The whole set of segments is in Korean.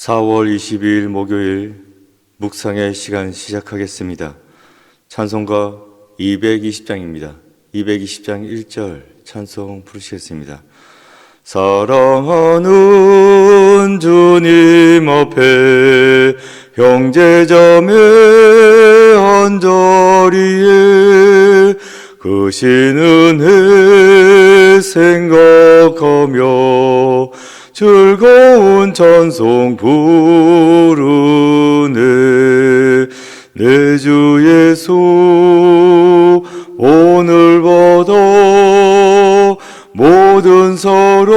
4월 22일 목요일 묵상의 시간 시작하겠습니다. 찬송가 220장입니다. 220장 1절 찬송 부르시겠습니다. 사랑하는 주님 앞에 형제자매 한자리에 그 신은혜 생각하며 즐거운 찬송 부르네. 내 주 예수 오늘 받아 모든 사랑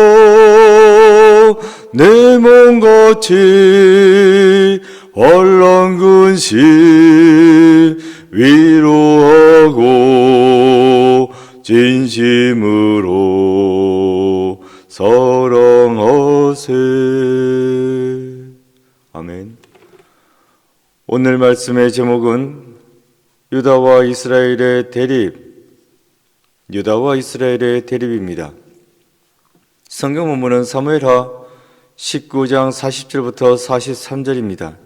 내 몸같이 환난 근심 위로하고 진심으로 사랑하세. 아멘. 오늘 말씀의 제목은 유다와 이스라엘의 대립입니다. 성경 본문은 사무엘하 19장 40절부터 43절입니다.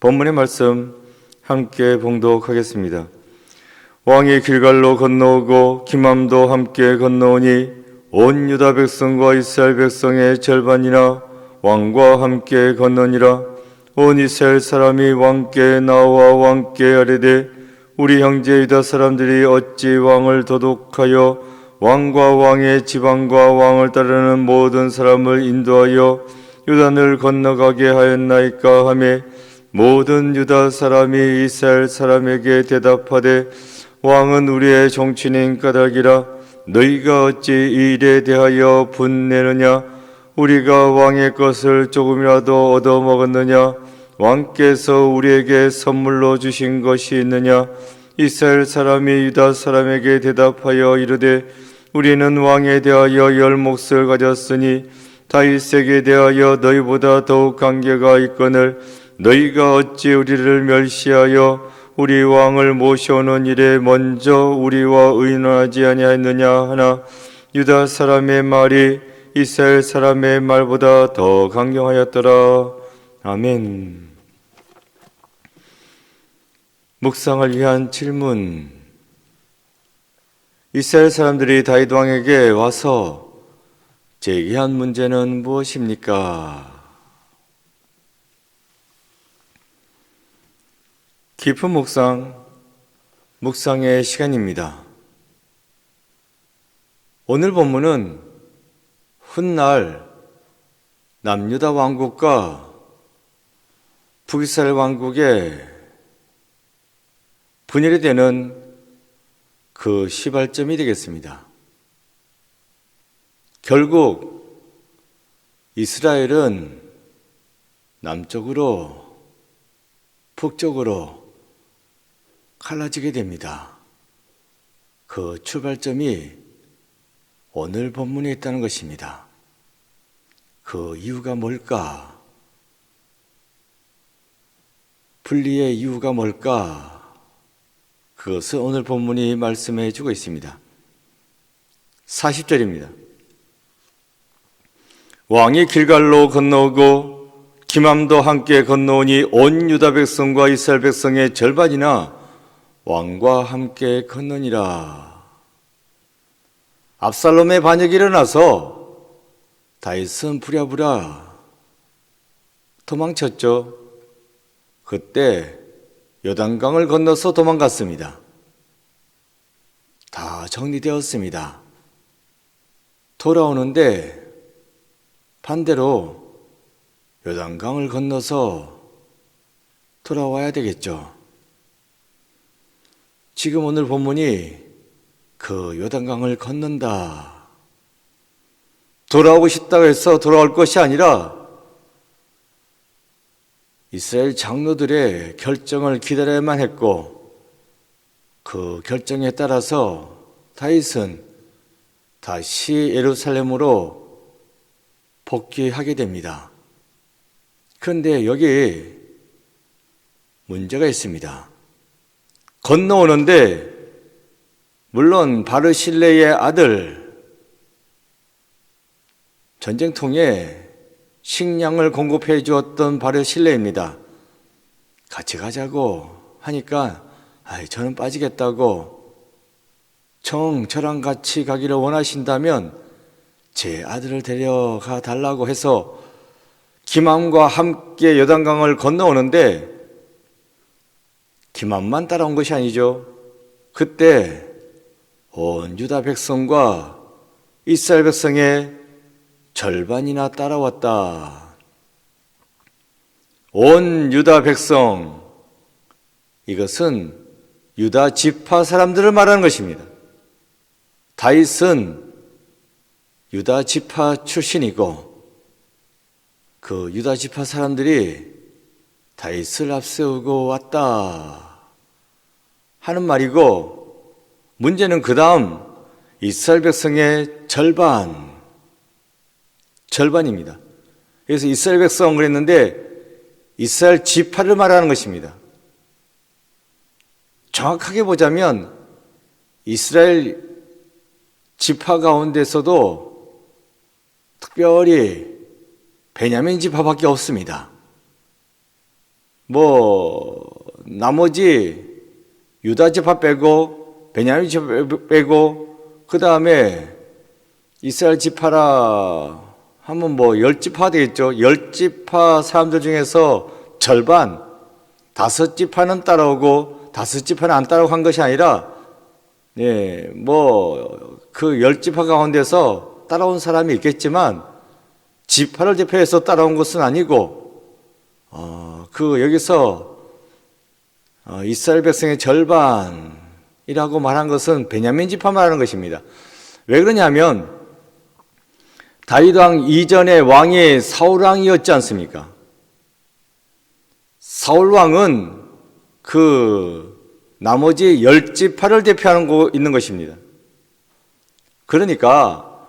본문의 말씀 함께 봉독하겠습니다. 왕이 길갈로 건너오고 기맘도 함께 건너오니 온 유다 백성과 이스라엘 백성의 절반이나 왕과 함께 건너니라. 온 이스라엘 사람이 왕께 나와 왕께 아뢰되 우리 형제 유다 사람들이 어찌 왕을 도독하여 왕과 왕의 지방과 왕을 따르는 모든 사람을 인도하여 요단을 건너가게 하였나이까 하매 모든 유다 사람이 이스라엘 사람에게 대답하되 왕은 우리의 종친인 까닭이라. 너희가 어찌 이 일에 대하여 분내느냐? 우리가 왕의 것을 조금이라도 얻어먹었느냐? 왕께서 우리에게 선물로 주신 것이 있느냐? 이스라엘 사람이 유다 사람에게 대답하여 이르되 우리는 왕에 대하여 열 몫을 가졌으니 다윗에게 대하여 너희보다 더욱 관계가 있거늘 너희가 어찌 우리를 멸시하여 우리 왕을 모셔오는 일에 먼저 우리와 의논하지 아니하였느냐 하나 유다 사람의 말이 이스라엘 사람의 말보다 더 강경하였더라. 아멘. 묵상을 위한 질문. 이스라엘 사람들이 다윗 왕에게 와서 제기한 문제는 무엇입니까? 깊은 묵상의 시간입니다. 오늘 본문은 훗날 남유다 왕국과 북이스라엘 왕국의 분열이 되는 그 시발점이 되겠습니다. 결국 이스라엘은 남쪽으로 북쪽으로 갈라지게 됩니다. 그 출발점이 오늘 본문에 있다는 것입니다. 그 이유가 뭘까? 분리의 이유가 뭘까? 그것을 오늘 본문이 말씀해 주고 있습니다. 40절입니다. 왕이 길갈로 건너오고 기맘도 함께 건너오니 온 유다 백성과 이스라엘 백성의 절반이나 왕과 함께 건너니라. 압살롬의 반역이 일어나서 다윗은 부랴부랴 도망쳤죠. 그때 요단강을 건너서 도망갔습니다. 다 정리되었습니다. 돌아오는데 반대로 요단강을 건너서 돌아와야 되겠죠. 지금 오늘 본문이 그 요단강을 건넌다. 돌아오고 싶다고 해서 돌아올 것이 아니라 이스라엘 장로들의 결정을 기다려야만 했고 그 결정에 따라서 다윗은 다시 예루살렘으로 복귀하게 됩니다. 그런데 여기 문제가 있습니다. 건너오는데 물론 바르실레의 아들 전쟁통에 식량을 공급해 주었던 바로 신뢰입니다. 같이 가자고 하니까 저는 빠지겠다고, 저랑 같이 가기를 원하신다면 제 아들을 데려가 달라고 해서 기맘과 함께 요단강을 건너오는데, 기맘만 따라온 것이 아니죠. 그때 온 유다 백성과 이스라엘 백성의 절반이나 따라왔다. 온 유다 백성, 이것은 유다 지파 사람들을 말하는 것입니다. 다윗은 유다 지파 출신이고 그 유다 지파 사람들이 다윗을 앞세우고 왔다 하는 말이고, 문제는 그 다음 이스라엘 백성의 절반입니다. 그래서 이스라엘 백성 그랬는데 이스라엘 지파를 말하는 것입니다. 정확하게 보자면 이스라엘 지파 가운데서도 특별히 베냐민 지파밖에 없습니다. 나머지 유다 지파 빼고 베냐민 지파 빼고 그 다음에 이스라엘 지파라 하면 10지파가 되겠죠. 10지파 사람들 중에서 절반, 5지파는 따라오고 5지파는 안 따라오고 한 것이 아니라, 그 10지파 가운데서 따라온 사람이 있겠지만 지파를 대표해서 따라온 것은 아니고, 여기서 이스라엘 백성의 절반이라고 말한 것은 베냐민 지파 말하는 것입니다. 왜 그러냐면 다윗 왕 이전의 왕이 사울 왕이었지 않습니까? 사울 왕은 그 나머지 10지파를 대표하는 있는 것입니다. 그러니까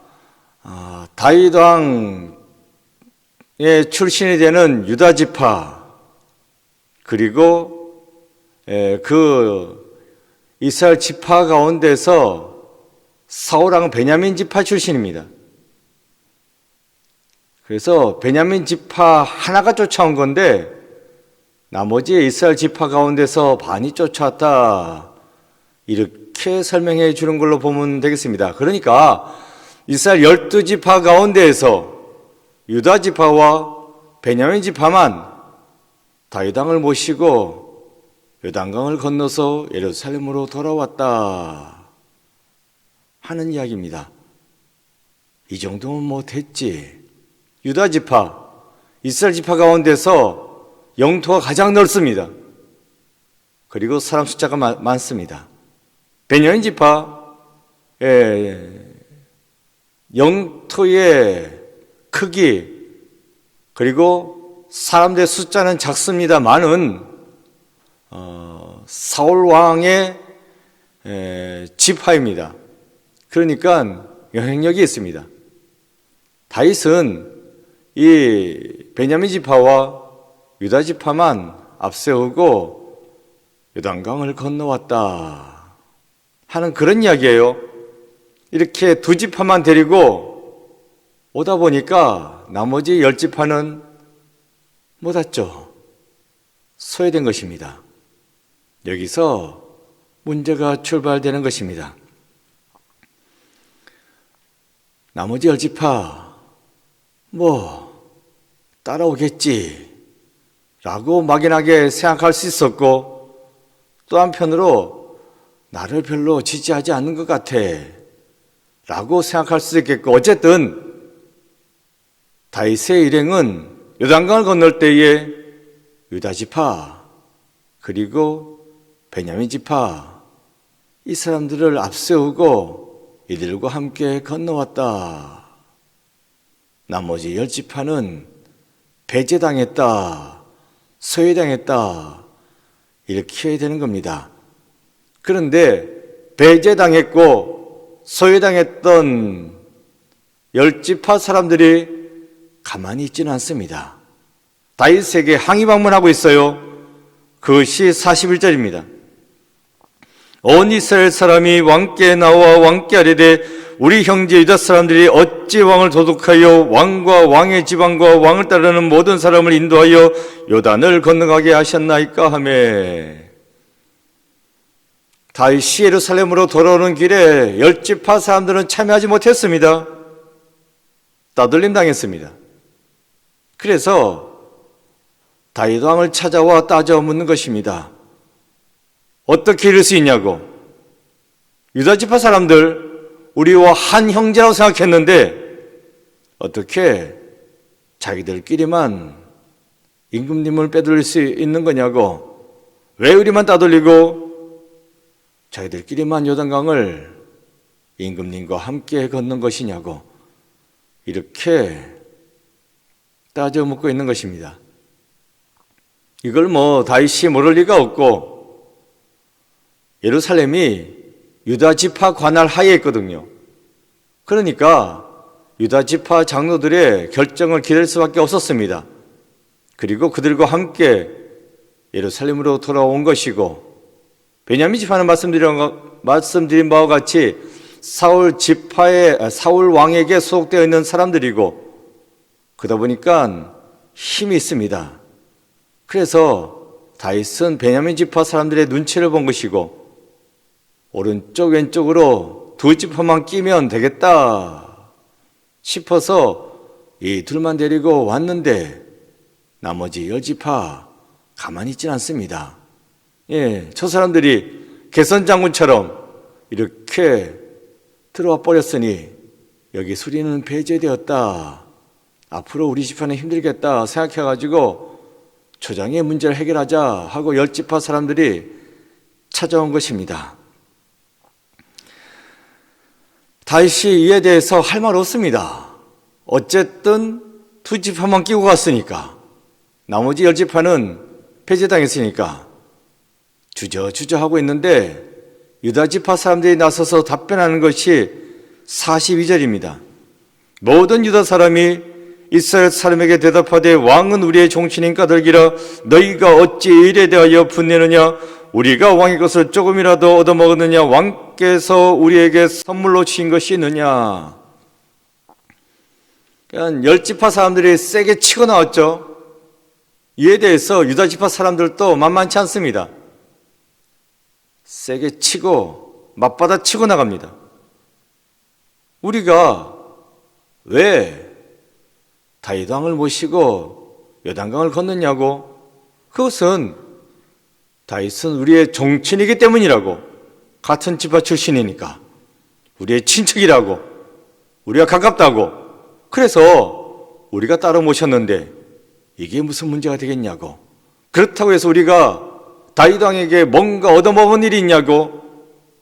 다윗 왕의 출신이 되는 유다 지파, 그리고 그 이스라엘 지파 가운데서 사울 왕은 베냐민 지파 출신입니다. 그래서 베냐민 지파 하나가 쫓아온 건데 나머지 이스라엘 지파 가운데서 반이 쫓아왔다, 이렇게 설명해 주는 걸로 보면 되겠습니다. 그러니까 이스라엘 12지파 가운데에서 유다 지파와 베냐민 지파만 다윗 왕을 모시고 요단강을 건너서 예루살렘으로 돌아왔다 하는 이야기입니다. 이 정도면 됐지. 유다 지파, 이스라엘 지파 가운데서 영토가 가장 넓습니다. 그리고 사람 숫자가 많습니다. 베냐민 지파, 영토의 크기, 그리고 사람들의 숫자는 작습니다만은 사울 왕의 지파입니다. 그러니까 영향력이 있습니다. 다윗은 이 베냐민 지파와 유다 지파만 앞세우고 요단강을 건너왔다 하는 그런 이야기예요. 이렇게 2지파만 데리고 오다 보니까 나머지 10지파는 못 왔죠. 소외된 것입니다. 여기서 문제가 출발되는 것입니다. 나머지 10지파 따라오겠지 라고 막연하게 생각할 수 있었고, 또 한편으로 나를 별로 지지하지 않는 것 같아 라고 생각할 수도 있겠고, 어쨌든 다윗의 일행은 요단강을 건널 때에 유다 지파 그리고 베냐민 지파, 이 사람들을 앞세우고 이들과 함께 건너왔다. 나머지 10지파는 배제당했다, 소외당했다, 이렇게 해야 되는 겁니다. 그런데 배제당했고 소외당했던 10지파 사람들이 가만히 있지는 않습니다. 다윗에게 항의 방문하고 있어요. 그것이 41절입니다. 온 이스라엘 사람이 왕께 나와 왕께 아뢰되 우리 형제 유다 사람들이 어찌 왕을 도둑하여 왕과 왕의 지방과 왕을 따르는 모든 사람을 인도하여 요단을 건너가게 하셨나이까 하매 다윗이 예루살렘으로 돌아오는 길에 열지파 사람들은 참여하지 못했습니다. 따돌림 당했습니다. 그래서 다윗 왕을 찾아와 따져 묻는 것입니다. 어떻게 이럴 수 있냐고. 유다 지파 사람들 우리와 한 형제라고 생각했는데 어떻게 자기들끼리만 임금님을 빼돌릴 수 있는 거냐고. 왜 우리만 따돌리고 자기들끼리만 요단강을 임금님과 함께 걷는 것이냐고 이렇게 따져 묻고 있는 것입니다. 이걸 다윗이 모를 리가 없고 예루살렘이 유다 지파 관할 하에 있거든요. 그러니까 유다 지파 장로들의 결정을 기다릴 수밖에 없었습니다. 그리고 그들과 함께 예루살렘으로 돌아온 것이고 베냐민 지파는 말씀드린 바와 같이 사울 왕에게 소속되어 있는 사람들이고 그러다 보니까 힘이 있습니다. 그래서 다윗은 베냐민 지파 사람들의 눈치를 본 것이고 오른쪽 왼쪽으로 두 지파만 끼면 되겠다 싶어서 이 둘만 데리고 왔는데 나머지 10지파 가만히 있진 않습니다. 저 사람들이 개선장군처럼 이렇게 들어와 버렸으니 여기 수리는 배제되었다. 앞으로 우리 지파는 힘들겠다 생각해가지고 초장의 문제를 해결하자 하고 10지파 사람들이 찾아온 것입니다. 다윗이 이에 대해서 할 말 없습니다. 어쨌든 두 지파만 끼고 갔으니까 나머지 10지파는 폐쇄당했으니까 주저주저 하고 있는데 유다 지파 사람들이 나서서 답변하는 것이 42절입니다. 모든 유다 사람이 이스라엘 사람에게 대답하되 왕은 우리의 종신인 까닭이라 너희가 어찌 일에 대하여 분내느냐 우리가 왕의 것을 조금이라도 얻어먹었느냐 왕께서 우리에게 선물로 주신 것이 있느냐. 그러니까 10지파 사람들이 세게 치고 나왔죠. 이에 대해서 유다 지파 사람들도 만만치 않습니다. 세게 치고 맞받아 치고 나갑니다. 우리가 왜 다윗 왕을 모시고 요단강을 건넜냐고. 그것은 다윗은 우리의 종친이기 때문이라고. 같은 지파 출신이니까 우리의 친척이라고, 우리가 가깝다고. 그래서 우리가 따로 모셨는데 이게 무슨 문제가 되겠냐고. 그렇다고 해서 우리가 다윗 왕에게 뭔가 얻어먹은 일이 있냐고.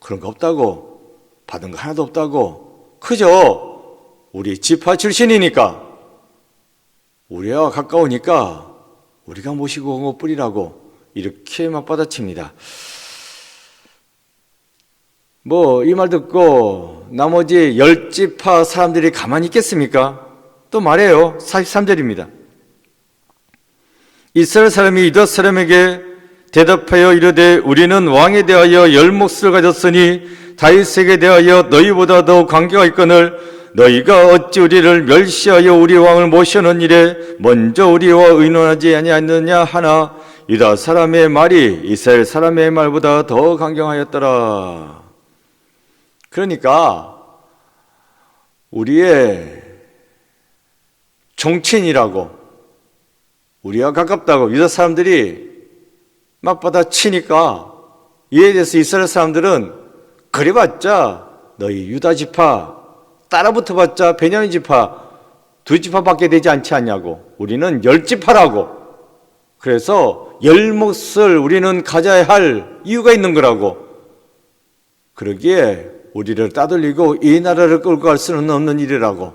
그런 거 없다고. 받은 거 하나도 없다고. 그저 우리 지파 출신이니까 우리와 가까우니까 우리가 모시고 온 것뿐이라고 이렇게 맞받아칩니다. 이 말 듣고 나머지 10지파 사람들이 가만히 있겠습니까? 또 말해요. 43절입니다. 이스라엘 사람이 유다 사람에게 대답하여 이르되 우리는 왕에 대하여 10몫을 가졌으니 다윗에게 대하여 너희보다 더 관계가 있거늘 너희가 어찌 우리를 멸시하여 우리 왕을 모셔놓은 일에 먼저 우리와 의논하지 아니하느냐 하나 유다 사람의 말이 이스라엘 사람의 말보다 더 강경하였더라. 그러니까 우리의 종친이라고 우리와 가깝다고 유다 사람들이 맞받아 치니까 이에 대해서 이스라엘 사람들은 그래봤자 너희 유다 지파 따라붙어봤자 베냐민 지파 두 지파밖에 되지 않지 않냐고. 우리는 10지파라고. 그래서 10몫을 우리는 가져야 할 이유가 있는 거라고. 그러기에 우리를 따돌리고 이 나라를 끌고 갈 수는 없는 일이라고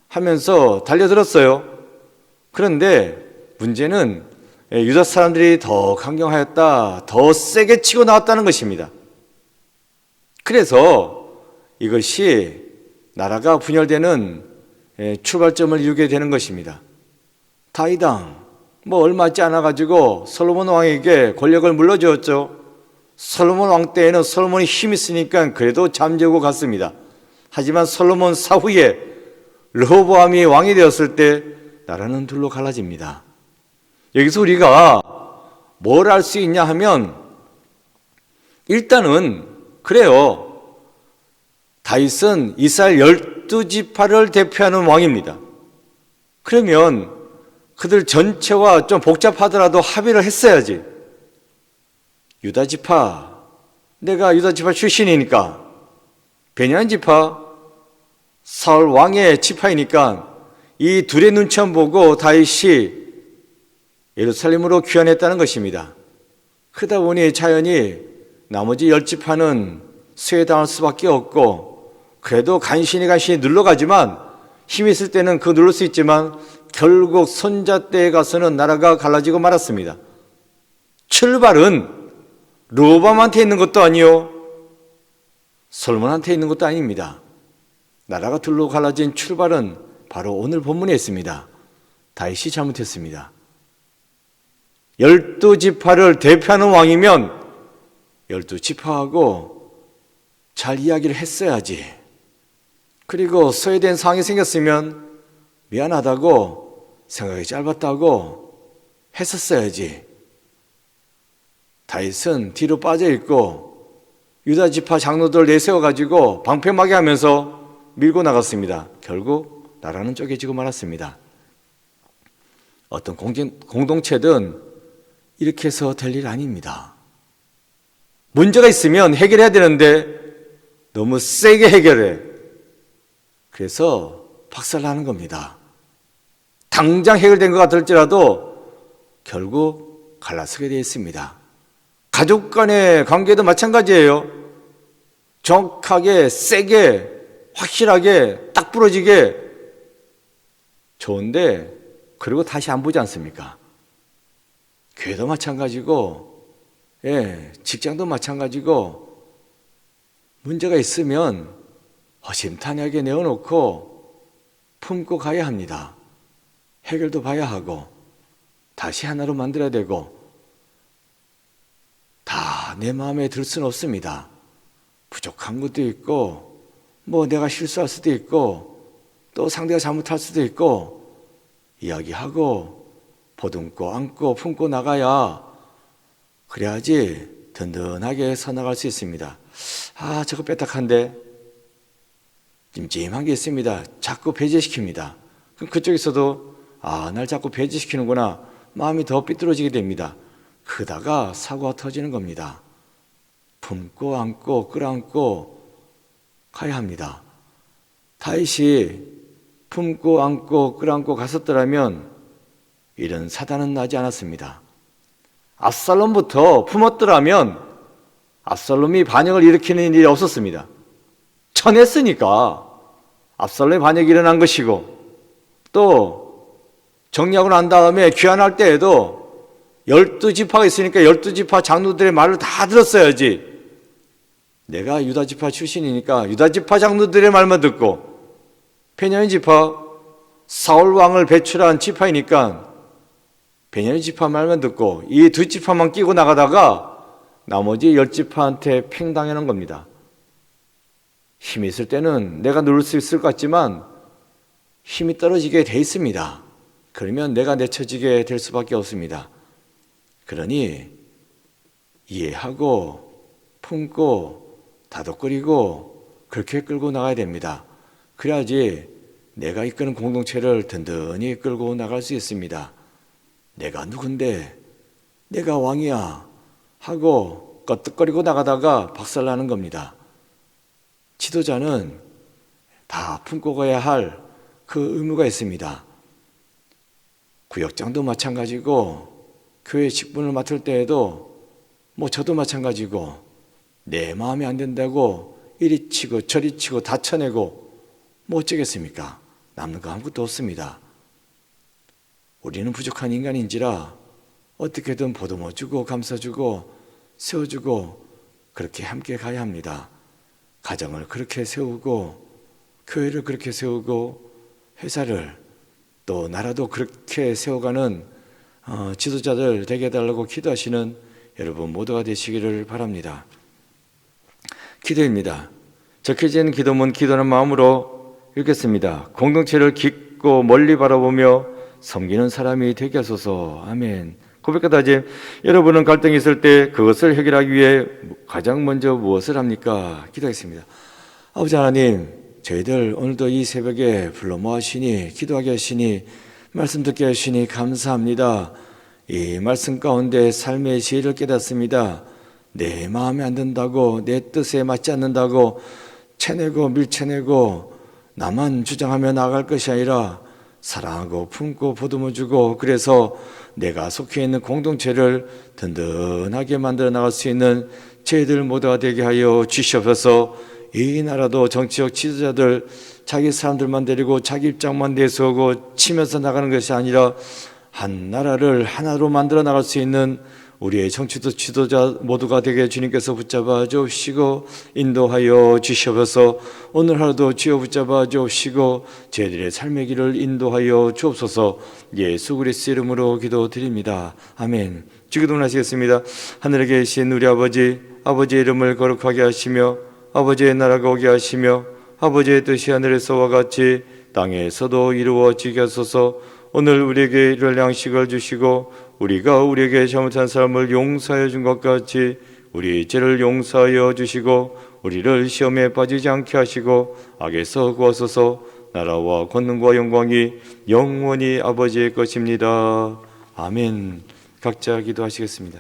하면서 달려들었어요. 그런데 문제는 유다 사람들이 더 강경하였다, 더 세게 치고 나왔다는 것입니다. 그래서 이것이 나라가 분열되는 출발점을 이루게 되는 것입니다. 다윗 왕 얼마 있지 않아 가지고 솔로몬 왕에게 권력을 물려주었죠. 솔로몬 왕 때에는 솔로몬이 힘이 있으니까 그래도 잠재우고 갔습니다. 하지만 솔로몬 사후에 르호보암이 왕이 되었을 때 나라는 둘로 갈라집니다. 여기서 우리가 뭘 알 수 있냐 하면, 일단은 그래요. 다윗은 이스라엘 12지파를 대표하는 왕입니다. 그러면 그들 전체와 좀 복잡하더라도 합의를 했어야지. 유다지파, 내가 유다지파 출신이니까, 베냐민 지파, 사울 왕의 지파이니까 이 둘의 눈치 안 보고 다윗이 예루살렘으로 귀환했다는 것입니다. 그러다 보니 자연히 나머지 10지파는 수혜당할 수밖에 없고, 그래도 간신히 눌러가지만, 힘이 있을 때는 그 누를 수 있지만 결국 손자 때에 가서는 나라가 갈라지고 말았습니다. 출발은 르호보암한테 있는 것도 아니요, 솔로몬한테 있는 것도 아닙니다. 나라가 둘로 갈라진 출발은 바로 오늘 본문에 있습니다. 다윗이 잘못했습니다. 12지파를 대표하는 왕이면 12지파하고 잘 이야기를 했어야지. 그리고 소외된 상황이 생겼으면 미안하다고, 생각이 짧았다고 했었어야지. 다윗은 뒤로 빠져 있고 유다 지파 장로들 내세워가지고 방패막이 하면서 밀고 나갔습니다. 결국 나라는 쪼개지고 말았습니다. 어떤 공동체든 이렇게 해서 될 일 아닙니다. 문제가 있으면 해결해야 되는데 너무 세게 해결해. 그래서 박살나는 겁니다. 당장 해결된 것 같을지라도 결국 갈라서게 되어 있습니다. 가족 간의 관계도 마찬가지예요. 정확하게, 세게, 확실하게, 딱 부러지게 좋은데, 그리고 다시 안 보지 않습니까? 교회도 마찬가지고, 직장도 마찬가지고, 문제가 있으면 허심탄회하게 내어놓고 품고 가야 합니다. 해결도 봐야 하고 다시 하나로 만들어야 되고, 다 내 마음에 들 수는 없습니다. 부족한 것도 있고, 내가 실수할 수도 있고, 또 상대가 잘못할 수도 있고, 이야기하고 보듬고 안고 품고 나가야, 그래야지 든든하게 서나갈 수 있습니다. 저거 빼딱한데, 찜찜한 게 있습니다. 자꾸 배제시킵니다. 그럼 그쪽에서도 날 자꾸 배제시키는구나, 마음이 더 삐뚤어지게 됩니다. 그러다가 사고가 터지는 겁니다. 품고 안고 끌어안고 가야 합니다. 다윗이 품고 안고 끌어안고 갔었더라면 이런 사단은 나지 않았습니다. 압살롬부터 품었더라면 압살롬이 반역을 일으키는 일이 없었습니다. 쳐냈으니까 압살롬의 반역이 일어난 것이고, 또 정리하고 난 다음에 귀환할 때에도 12지파가 있으니까 12지파 장로들의 말을 다 들었어야지. 내가 유다지파 출신이니까 유다지파 장로들의 말만 듣고, 베냐민 지파, 사울 왕을 배출한 지파이니까 베냐민 지파 말만 듣고 이 두 지파만 끼고 나가다가 나머지 10지파한테 팽당하는 겁니다. 힘이 있을 때는 내가 누를 수 있을 것 같지만 힘이 떨어지게 돼 있습니다. 그러면 내가 내쳐지게 될 수밖에 없습니다. 그러니 이해하고 품고 다독거리고 그렇게 끌고 나가야 됩니다. 그래야지 내가 이끄는 공동체를 든든히 끌고 나갈 수 있습니다. 내가 누군데, 내가 왕이야 하고 껐득거리고 나가다가 박살나는 겁니다. 지도자는 다 품고 가야 할 그 의무가 있습니다. 구역장도 마찬가지고, 교회 직분을 맡을 때에도 저도 마찬가지고, 내 마음에 안 된다고 이리 치고 저리 치고 다 쳐내고 어쩌겠습니까? 남는 거 아무것도 없습니다. 우리는 부족한 인간인지라 어떻게든 보듬어주고 감싸주고 세워주고 그렇게 함께 가야 합니다. 가정을 그렇게 세우고, 교회를 그렇게 세우고, 회사를, 또 나라도 그렇게 세워가는 지도자들 되게 해달라고 기도하시는 여러분 모두가 되시기를 바랍니다. 기도입니다. 적혀진 기도문 기도하는 마음으로 읽겠습니다. 공동체를 깊고 멀리 바라보며 섬기는 사람이 되게 하소서. 아멘. 고백과 다짐. 여러분은 갈등이 있을 때 그것을 해결하기 위해 가장 먼저 무엇을 합니까? 기도하겠습니다. 아버지 하나님, 저희들 오늘도 이 새벽에 불러 모아주시니, 기도하게 하시니, 말씀 듣게 하시니 감사합니다. 이 말씀 가운데 삶의 지혜를 깨닫습니다. 내 마음에 안 든다고, 내 뜻에 맞지 않는다고 채내고 밀쳐내고 나만 주장하며 나아갈 것이 아니라 사랑하고 품고 보듬어주고, 그래서 내가 속해 있는 공동체를 든든하게 만들어 나갈 수 있는 저희들 모두가 되게 하여 주시옵소서. 이 나라도 정치적 지도자들 자기 사람들만 데리고 자기 입장만 내세우고 치면서 나가는 것이 아니라 한 나라를 하나로 만들어 나갈 수 있는 우리의 정치도 지도자 모두가 되게 주님께서 붙잡아 주옵시고 인도하여 주시옵소서. 오늘 하루도 주여 붙잡아 주옵시고 저희들의 삶의 길을 인도하여 주옵소서. 예수 그리스도 이름으로 기도드립니다. 아멘. 주기도문하시겠습니다. 하늘에 계신 우리 아버지, 아버지의 이름을 거룩하게 하시며 아버지의 나라가 오게 하시며 아버지의 뜻이 하늘에서와 같이 땅에서도 이루어지게 하소서. 오늘 우리에게 이럴 양식을 주시고 우리가 우리에게 잘못한 사람을 용서하여 준 것 같이 우리 죄를 용서하여 주시고 우리를 시험에 빠지지 않게 하시고 악에서 구하소서. 나라와 권능과 영광이 영원히 아버지의 것입니다. 아멘. 각자 기도하시겠습니다.